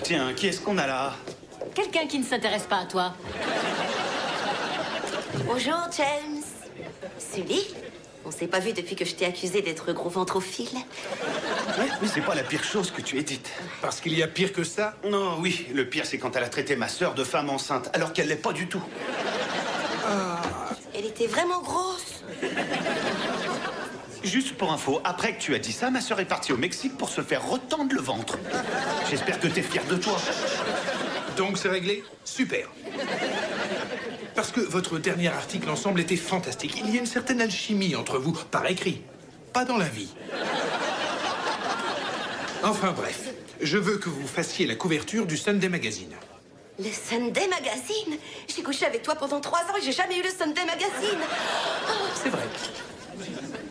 Tiens, qui est-ce qu'on a là? Quelqu'un qui ne s'intéresse pas à toi. Bonjour, James. Sully, on s'est pas vu depuis que je t'ai accusé d'être gros ventrophile. Ouais, mais c'est pas la pire chose que tu aies dite. Parce qu'il y a pire que ça? Non, oui, le pire, c'est quand elle a traité ma sœur de femme enceinte, alors qu'elle l'est pas du tout. Elle était vraiment grosse. Juste pour info, après que tu as dit ça, ma sœur est partie au Mexique pour se faire retendre le ventre. J'espère que t'es fier de toi. Donc c'est réglé? Super. Parce que votre dernier article ensemble était fantastique. Il y a une certaine alchimie entre vous, par écrit, pas dans la vie. Enfin bref, je veux que vous fassiez la couverture du Sunday Magazine. Le Sunday Magazine? J'ai couché avec toi pendant 3 ans et j'ai jamais eu le Sunday Magazine. C'est vrai.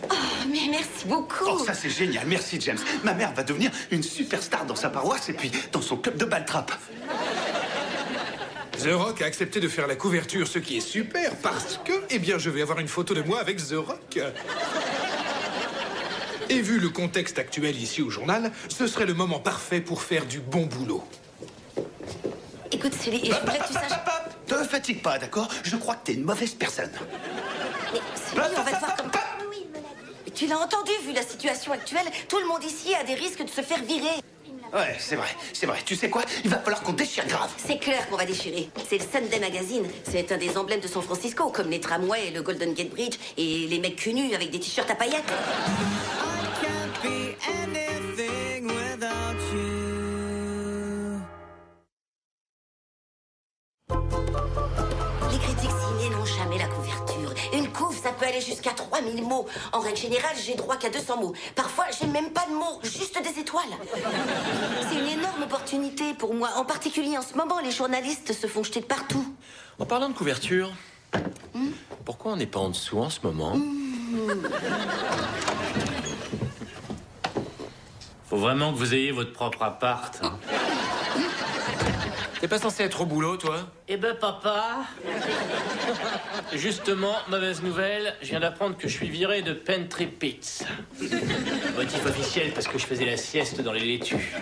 Oh, mais merci beaucoup. Oh, ça c'est génial, merci James. Ma mère va devenir une superstar dans sa paroisse et puis dans son club de ball-trap. The Rock a accepté de faire la couverture, ce qui est super, parce que, eh bien, je vais avoir une photo de moi avec The Rock. Et vu le contexte actuel ici au journal, ce serait le moment parfait pour faire du bon boulot. Écoute, Sully, je voulais que tu saches... Te fatigue pas, d'accord? Je crois que t'es une mauvaise personne. Mais Sully, on va te voir comme... Mais tu l'as entendu, vu la situation actuelle, tout le monde ici a des risques de se faire virer. Ouais, c'est vrai, c'est vrai. Tu sais quoi? Il va falloir qu'on déchire grave. C'est clair qu'on va déchirer. C'est le Sunday Magazine. C'est un des emblèmes de San Francisco, comme les tramways, le Golden Gate Bridge et les mecs cul nus avec des t-shirts à paillettes. Les critiques signées n'ont jamais la couverture. Une couve, ça peut aller jusqu'à 3000 mots. En règle générale, j'ai droit qu'à 200 mots. Parfois, j'ai même pas de mots, juste des étoiles. C'est une énorme opportunité pour moi. En particulier en ce moment, les journalistes se font jeter de partout. En parlant de couverture, pourquoi on n'est pas en dessous en ce moment? Faut vraiment que vous ayez votre propre appart. Hein. T'es pas censé être au boulot, toi? Eh ben, papa... Justement, mauvaise nouvelle, je viens d'apprendre que je suis viré de Pentry Pits. Motif officiel parce que je faisais la sieste dans les laitues.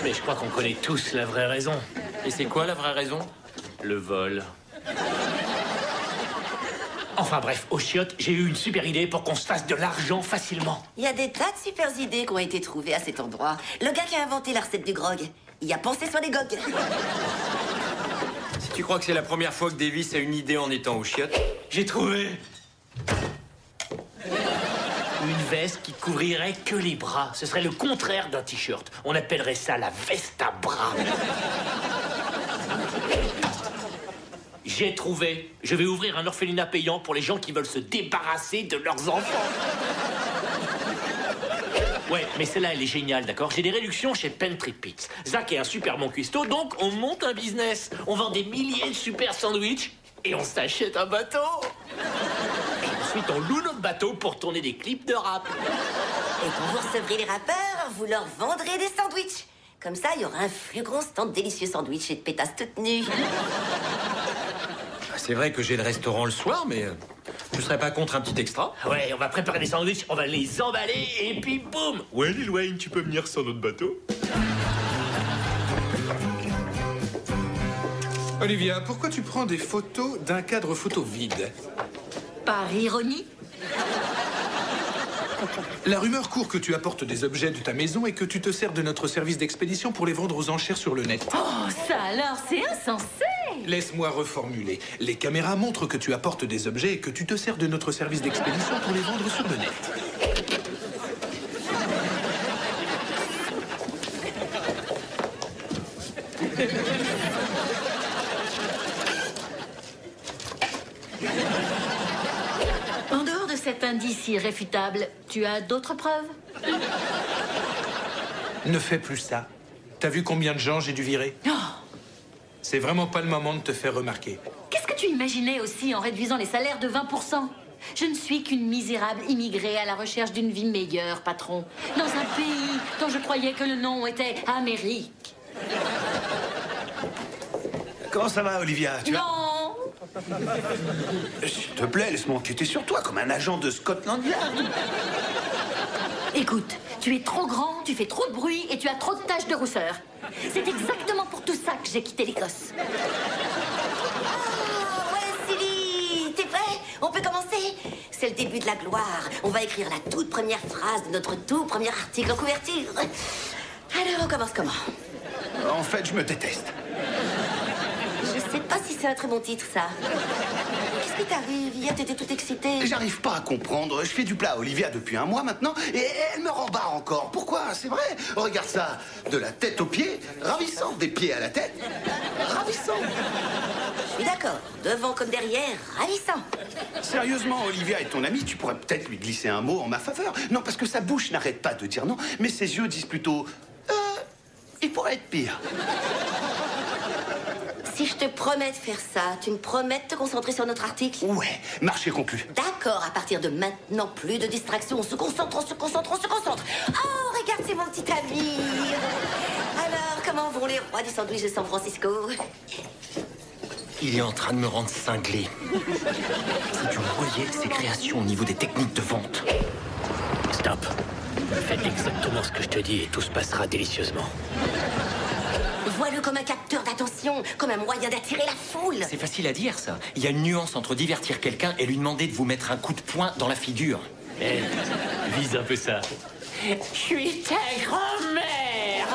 Mais je crois qu'on connaît tous la vraie raison. Et c'est quoi la vraie raison? Le vol. Enfin bref, au chiottes, j'ai eu une super idée pour qu'on se fasse de l'argent facilement. Il y a des tas de super idées qui ont été trouvées à cet endroit. Le gars qui a inventé la recette du grog, il a pensé sur les gogues. Si tu crois que c'est la première fois que Davis a une idée en étant au chiottes... J'ai trouvé une veste qui couvrirait que les bras. Ce serait le contraire d'un t-shirt. On appellerait ça la veste à bras. J'ai trouvé. Je vais ouvrir un orphelinat payant pour les gens qui veulent se débarrasser de leurs enfants. Ouais, mais celle-là, elle est géniale, d'accord? J'ai des réductions chez Pentry Pits. Zach est un super bon cuistot, donc on monte un business. On vend des milliers de super sandwichs et on s'achète un bateau. Et ensuite, on loue notre bateau pour tourner des clips de rap. Et quand vous recevrez les rappeurs, vous leur vendrez des sandwichs. Comme ça, il y aura un plus grand stand de délicieux sandwichs et de pétasses toutes nues. C'est vrai que j'ai le restaurant le soir, mais tu serais pas contre un petit extra? Ouais, on va préparer des sandwichs, on va les emballer et puis boum. Ouais, Lil Wayne, tu peux venir sur notre bateau? Olivia, pourquoi tu prends des photos d'un cadre photo vide? Par ironie? La rumeur court que tu apportes des objets de ta maison et que tu te sers de notre service d'expédition pour les vendre aux enchères sur le net. Oh, ça alors, c'est insensé! Laisse-moi reformuler. Les caméras montrent que tu apportes des objets et que tu te sers de notre service d'expédition pour les vendre sur le net. En dehors de cet indice irréfutable, tu as d'autres preuves? Ne fais plus ça. T'as vu combien de gens j'ai dû virer? Oh, C'est vraiment pas le moment de te faire remarquer. qu'est-ce que tu imaginais aussi en réduisant les salaires de 20%? Je ne suis qu'une misérable immigrée à la recherche d'une vie meilleure, patron. Dans un pays dont je croyais que le nom était Amérique. Comment ça va, Olivia? Tu vas... Non! S'il te plaît, laisse-moi enquêter sur toi comme un agent de Scotland Yard. Écoute, tu es trop grand, tu fais trop de bruit et tu as trop de taches de rousseur. C'est exactement pour tout ça que j'ai quitté l'Écosse. Ah, ouais, Silly, t'es prêt? On peut commencer? C'est le début de la gloire. On va écrire la toute première phrase de notre tout premier article en couverture. Alors, on commence comment? En fait, je me déteste. Je sais pas si c'est un très bon titre, ça. Qu'est-ce qui t'arrive? Hier, t'étais tout excitée. J'arrive pas à comprendre. Je fais du plat à Olivia depuis un mois maintenant et elle me rembarre encore. Pourquoi? C'est vrai. Regarde ça. De la tête aux pieds, ravissant. Des pieds à la tête, ravissant. Je suis d'accord. Devant comme derrière, ravissant. Sérieusement, Olivia est ton amie. Tu pourrais peut-être lui glisser un mot en ma faveur. Non, parce que sa bouche n'arrête pas de dire non, mais ses yeux disent plutôt... il pourrait être pire. Si je te promets de faire ça, tu me promets de te concentrer sur notre article? Ouais, marché conclu. D'accord, à partir de maintenant, plus de distractions. On se concentre, on se concentre, on se concentre. Oh, regarde, c'est mon petit ami. Alors, comment vont les rois du sandwich de San Francisco? Il est en train de me rendre cinglé. Si tu voyais ses créations au niveau des techniques de vente. Stop. Faites exactement ce que je te dis et tout se passera délicieusement. Vois-le comme un capteur d'attention, comme un moyen d'attirer la foule. C'est facile à dire, ça. Il y a une nuance entre divertir quelqu'un et lui demander de vous mettre un coup de poing dans la figure. Eh, vise un peu ça. Je suis ta grand-mère.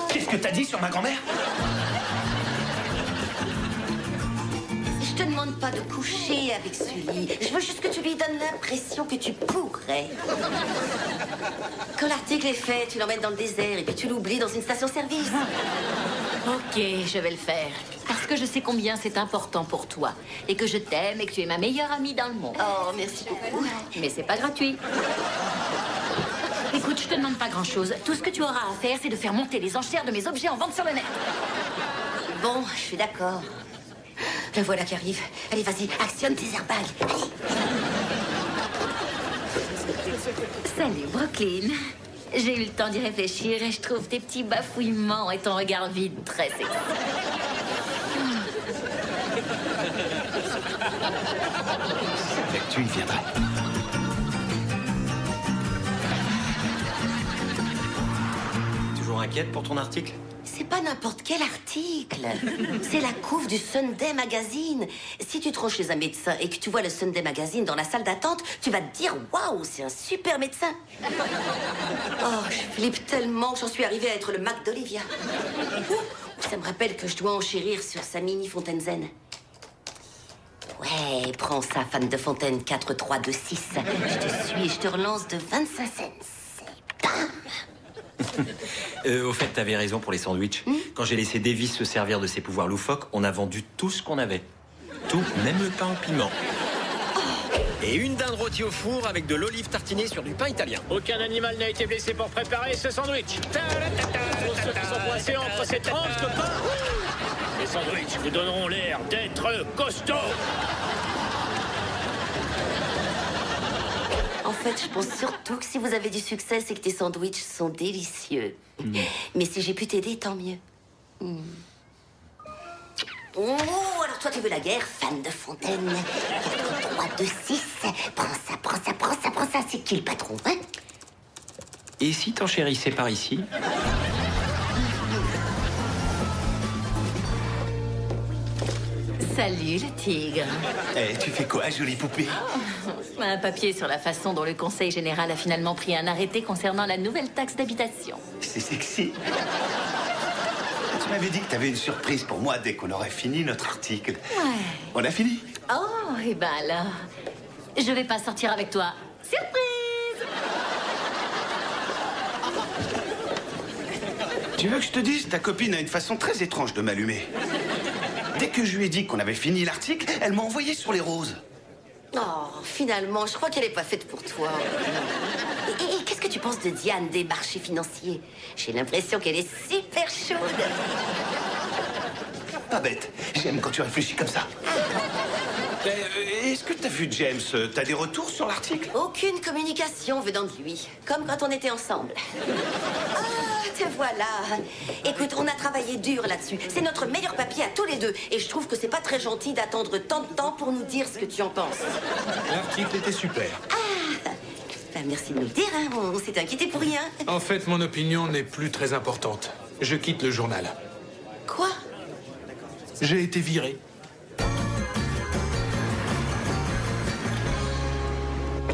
Qu'est-ce que t'as dit sur ma grand-mère? Je te demande pas de coucher avec Sully. Je veux juste que tu lui donnes l'impression que tu pourrais. Quand l'article est fait, tu l'emmènes dans le désert et puis tu l'oublies dans une station-service. Ok, je vais le faire. Parce que je sais combien c'est important pour toi. Et que je t'aime et que tu es ma meilleure amie dans le monde. Oh, merci beaucoup. Mais c'est pas gratuit. Écoute, je te demande pas grand-chose. Tout ce que tu auras à faire, c'est de faire monter les enchères de mes objets en vente sur le net. Bon, je suis d'accord. La voilà qui arrive. Allez, vas-y, actionne tes airbags. Allez. Salut, Brooklyn. J'ai eu le temps d'y réfléchir et je trouve tes petits bafouillements et ton regard vide très sexy. Avec tu y viendrais. Toujours inquiète pour ton article? C'est pas n'importe quel article. C'est la couve du Sunday Magazine. Si tu te rends chez un médecin et que tu vois le Sunday Magazine dans la salle d'attente, tu vas te dire « Waouh, c'est un super médecin !» Oh, je flippe tellement que j'en suis arrivée à être le Mac d'Olivia. Ça me rappelle que je dois enchérir sur sa mini fontaine zen. Ouais, prends ça, fan de fontaine 4, 3, 2, 6. Je te suis et je te relance de 25 cents. Bam! Au fait, t'avais raison pour les sandwichs. Quand j'ai laissé Davis se servir de ses pouvoirs loufoques, on a vendu tout ce qu'on avait. Tout, même le pain au piment. Et une dinde rôtie au four avec de l'olive tartinée sur du pain italien. Aucun animal n'a été blessé pour préparer ce sandwich. Pour ceux qui sont coincés entre ces tranches de pain, les sandwichs vous donneront l'air d'être costauds. En fait, je pense surtout que si vous avez du succès, c'est que tes sandwichs sont délicieux. Mais si j'ai pu t'aider, tant mieux. Oh, alors toi, tu veux la guerre, fan de fontaine. 4, 3, 2, 6. Prends ça, prends ça, prends ça, prends ça. C'est qui le patron, hein? Et si t'enchérissais par ici? Salut, le tigre. Eh, tu fais quoi, jolie poupée? Un papier sur la façon dont le Conseil général a finalement pris un arrêté concernant la nouvelle taxe d'habitation. C'est sexy. Tu m'avais dit que t'avais une surprise pour moi dès qu'on aurait fini notre article. Ouais. On a fini? Oh, et ben alors, je vais pas sortir avec toi. Surprise! Tu veux que je te dise, ta copine a une façon très étrange de m'allumer. Dès que je lui ai dit qu'on avait fini l'article, elle m'a envoyé sur les roses. Oh, finalement, je crois qu'elle n'est pas faite pour toi. Et qu'est-ce que tu penses de Diane des marchés financiers? J'ai l'impression qu'elle est super chaude. Pas bête. J'aime quand tu réfléchis comme ça. Est-ce que t'as vu James? T'as des retours sur l'article? Aucune communication venant de lui, comme quand on était ensemble. Ah, te voilà. Écoute, on a travaillé dur là-dessus. C'est notre meilleur papier à tous les deux. Et je trouve que c'est pas très gentil d'attendre tant de temps pour nous dire ce que tu en penses. L'article était super. Ah, merci de nous le dire, hein. On s'est inquiété pour rien. En fait, mon opinion n'est plus très importante. Je quitte le journal. Quoi? J'ai été viré.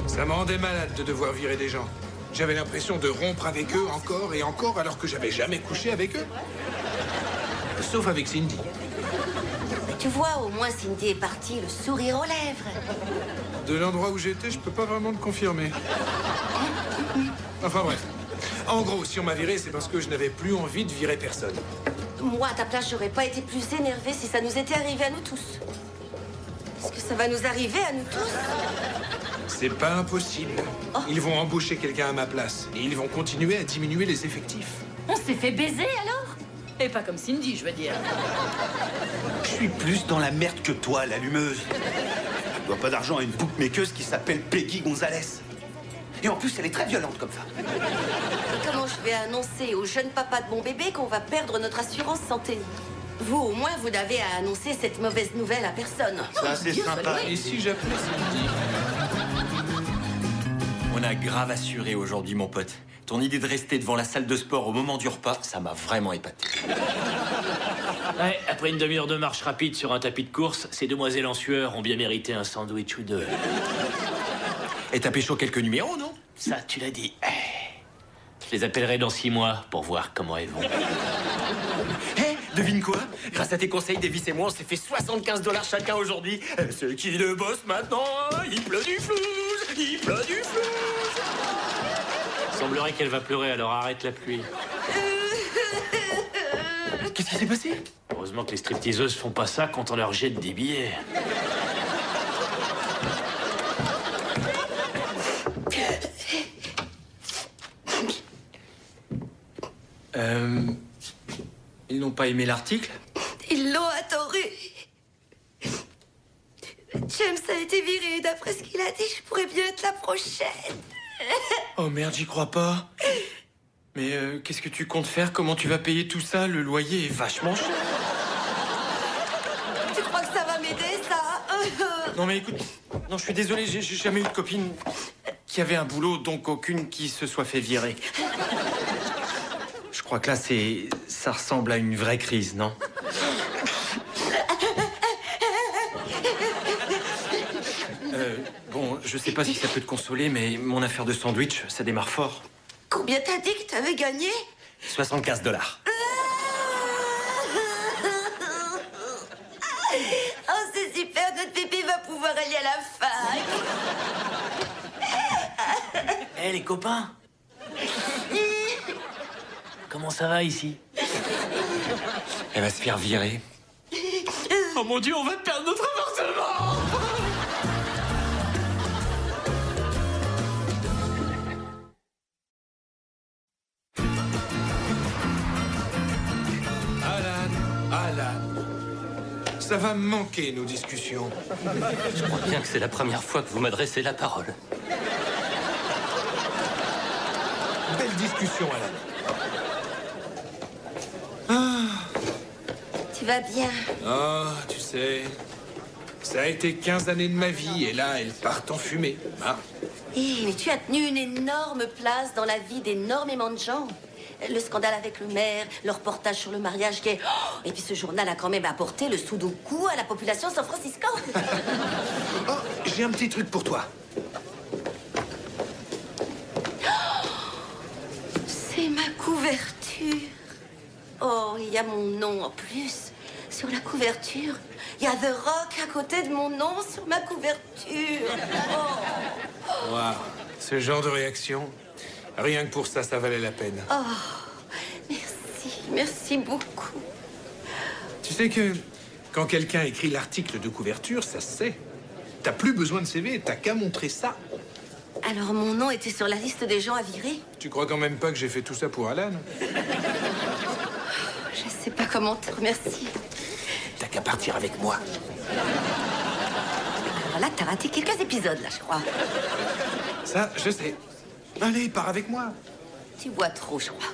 Ça me rendait malade de devoir virer des gens. J'avais l'impression de rompre avec eux encore et encore alors que j'avais jamais couché avec eux. Sauf avec Cindy. Tu vois, au moins Cindy est partie, le sourire aux lèvres. De l'endroit où j'étais, je peux pas vraiment le confirmer. Enfin bref. En gros, si on m'a viré, c'est parce que je n'avais plus envie de virer personne. Moi, à ta place, j'aurais pas été plus énervée si ça nous était arrivé à nous tous. Est-ce que ça va nous arriver à nous tous? C'est pas impossible. Ils vont embaucher quelqu'un à ma place. Et ils vont continuer à diminuer les effectifs. On s'est fait baiser alors? Et pas comme Cindy, je veux dire. Je suis plus dans la merde que toi, l'allumeuse. Je dois pas d'argent à une bookmakeuse qui s'appelle Peggy Gonzalez. Et en plus, elle est très violente comme femme. Et comment je vais annoncer au jeune papa de mon bébé qu'on va perdre notre assurance santé? Vous, au moins, vous n'avez à annoncer cette mauvaise nouvelle à personne. Ça, c'est sympa. Et si j'appelais Cindy? On a grave assuré aujourd'hui, mon pote. Ton idée de rester devant la salle de sport au moment du repas, ça m'a vraiment épaté. Ouais, après une demi-heure de marche rapide sur un tapis de course, ces demoiselles en sueur ont bien mérité un sandwich ou deux. Et t'as pécho quelques numéros, non? Ça, tu l'as dit. Je les appellerai dans 6 mois pour voir comment elles vont. Devine quoi? Grâce à tes conseils, Davis et moi, on s'est fait 75 $ chacun aujourd'hui. C'est qui le boss maintenant? Il pleut du flouze! Il pleut du flouze! Semblerait qu'elle va pleurer, alors arrête la pluie. Qu'est-ce qui s'est passé? Heureusement que les stripteaseuses font pas ça quand on leur jette des billets. Ils n'ont pas aimé l'article? Ils l'ont adoré. James a été viré. D'après ce qu'il a dit, je pourrais bien être la prochaine. Oh merde, j'y crois pas. Mais qu'est-ce que tu comptes faire? Comment tu vas payer tout ça? Le loyer est vachement cher. Tu crois que ça va m'aider, ça? Non mais écoute, non, je suis désolé, j'ai jamais eu de copine qui avait un boulot, donc aucune qui se soit fait virer. Je crois que là, ça ressemble à une vraie crise, non? Bon, je sais pas si ça peut te consoler, mais mon affaire de sandwich, ça démarre fort. Combien t'as dit que t'avais gagné? 75 $. Oh, c'est super, notre bébé va pouvoir aller à la fac. Hé, les copains! Comment ça va ici? Elle va se faire virer. Oh mon Dieu, on va perdre notre appartement! Alan, ça va me manquer, nos discussions. Je crois bien que c'est la première fois que vous m'adressez la parole. Belle discussion, Alan. Tu vas bien? Oh, tu sais, ça a été 15 années de ma vie, et là, elles partent en fumée. Ah. Mais tu as tenu une énorme place dans la vie d'énormément de gens. Le scandale avec le maire, le reportage sur le mariage gay. Oh, et puis ce journal a quand même apporté le sudoku à la population San Francisco. Oh, j'ai un petit truc pour toi. C'est ma couverture. Oh, il y a mon nom en plus sur la couverture. Il y a The Rock à côté de mon nom sur ma couverture. Oh. Waouh, ce genre de réaction, rien que pour ça, ça valait la peine. Oh, merci, merci beaucoup. Tu sais que quand quelqu'un écrit l'article de couverture, ça se sait. T'as plus besoin de CV, t'as qu'à montrer ça. Alors mon nom était sur la liste des gens à virer? Tu crois quand même pas que j'ai fait tout ça pour Alan? Je sais pas comment te remercier. T'as qu'à partir avec moi. Alors là, t'as raté quelques épisodes, là, je crois. Ça, je sais. Allez, pars avec moi. Tu bois trop, je crois.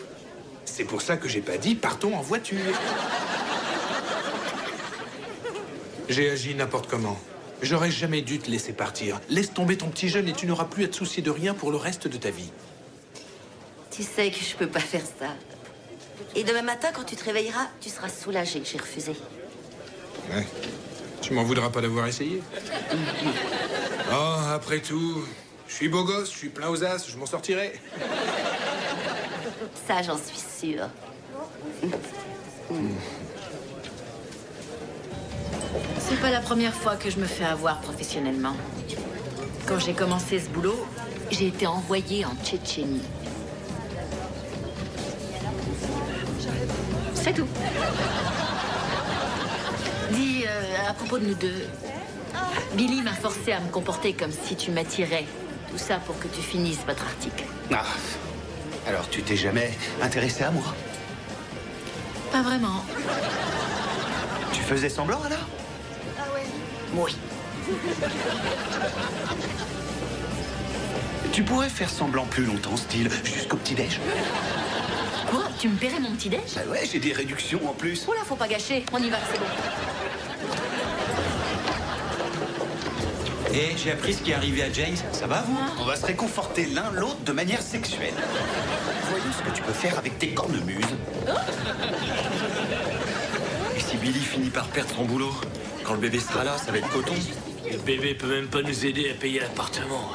C'est pour ça que j'ai pas dit partons en voiture. J'ai agi n'importe comment. J'aurais jamais dû te laisser partir. Laisse tomber ton petit jeune et tu n'auras plus à te soucier de rien pour le reste de ta vie. Tu sais que je peux pas faire ça. Et demain matin, quand tu te réveilleras, tu seras soulagé que j'ai refusé. Ouais. Tu m'en voudras pas d'avoir essayé. Oh, après tout, je suis beau gosse, je suis plein aux as, je m'en sortirai. Ça, j'en suis sûre. C'est pas la première fois que je me fais avoir professionnellement. Quand j'ai commencé ce boulot, j'ai été envoyée en Tchétchénie. C'est tout. Dis, à propos de nous deux, Billy m'a forcé à me comporter comme si tu m'attirais. Tout ça pour que tu finisses votre article. Ah, alors tu t'es jamais intéressé à moi? Pas vraiment. Tu faisais semblant alors? Oui. Tu pourrais faire semblant plus longtemps, style jusqu'au petit-déj. Quoi? Tu me paierais mon petit-déj? Bah ouais, j'ai des réductions en plus. Oula, faut pas gâcher. On y va, c'est bon. Et j'ai appris ce qui est arrivé à James. Ça va, vous? On va se réconforter l'un l'autre de manière sexuelle. Voyons ce que tu peux faire avec tes cornemuses. Et si Billy finit par perdre son boulot, quand le bébé sera là, ça va être coton. Le bébé peut même pas nous aider à payer l'appartement.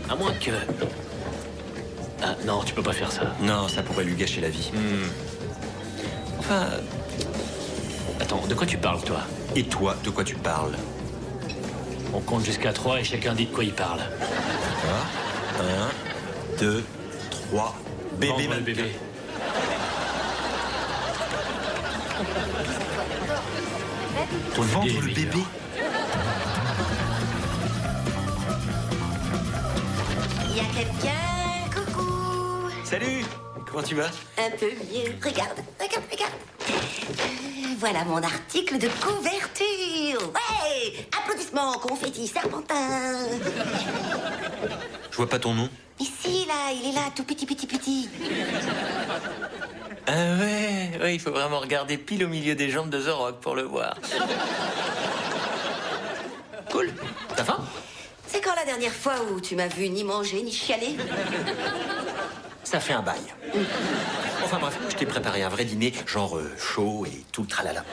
À moins que... Ah non, tu peux pas faire ça. Non, ça pourrait lui gâcher la vie. Enfin... Attends, de quoi tu parles, toi? Et toi, de quoi tu parles? On compte jusqu'à 3 et chacun dit de quoi il parle. 1, 2, 3... Bébé, Vendre le mannequin. bébé. Ton Vendre idée est le meilleure. bébé? Il y a quelqu'un? Coucou. Salut! Comment tu vas? Un peu mieux. Regarde, regarde, regarde. Voilà mon article de couverture. Ouais! Applaudissements, confettis, serpentin. Je vois pas ton nom. Mais si, là, il est là, tout petit, petit, petit. Ah ouais, il faut vraiment regarder pile au milieu des jambes de The Rock pour le voir. Cool. T'as faim? C'est quand la dernière fois où tu m'as vu ni manger ni chialer? Ça fait un bail. Enfin bref, je t'ai préparé un vrai dîner, genre chaud et tout le tralala.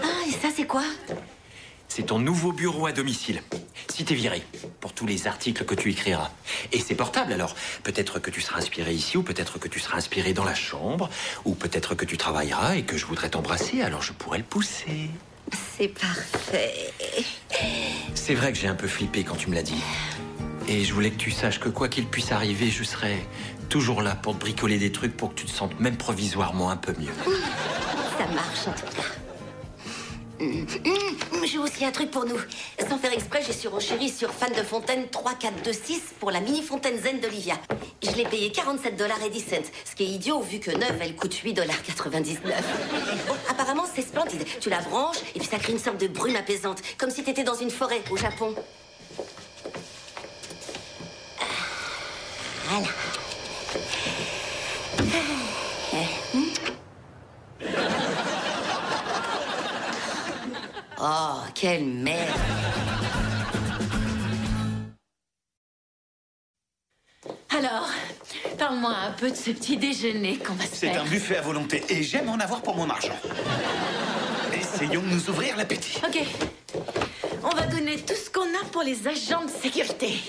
Ah, et ça, c'est quoi? C'est ton nouveau bureau à domicile. Si t'es viré, pour tous les articles que tu écriras. Et c'est portable, alors. Peut-être que tu seras inspiré ici, ou peut-être que tu seras inspiré dans la chambre, ou peut-être que tu travailleras et que je voudrais t'embrasser, alors je pourrais le pousser. C'est parfait. C'est vrai que j'ai un peu flippé quand tu me l'as dit. Et je voulais que tu saches que quoi qu'il puisse arriver, je serai toujours là pour te bricoler des trucs pour que tu te sentes même provisoirement un peu mieux. Ça marche, en tout cas. J'ai aussi un truc pour nous. Sans faire exprès, j'ai surenchéri sur Fan de Fontaine 3426 pour la mini fontaine zen d'Olivia. Je l'ai payé 47,10 $, ce qui est idiot vu que neuve, elle coûte 8,99 $. Bon, apparemment, c'est splendide. Tu la branches et puis ça crée une sorte de brume apaisante, comme si t'étais dans une forêt au Japon. Voilà. Oh, quelle merde! Alors, parle-moi un peu de ce petit déjeuner qu'on va se C'est faire. un buffet à volonté et j'aime en avoir pour mon argent. Essayons de nous ouvrir l'appétit. Ok. On va donner tout ce qu'on a pour les agents de sécurité.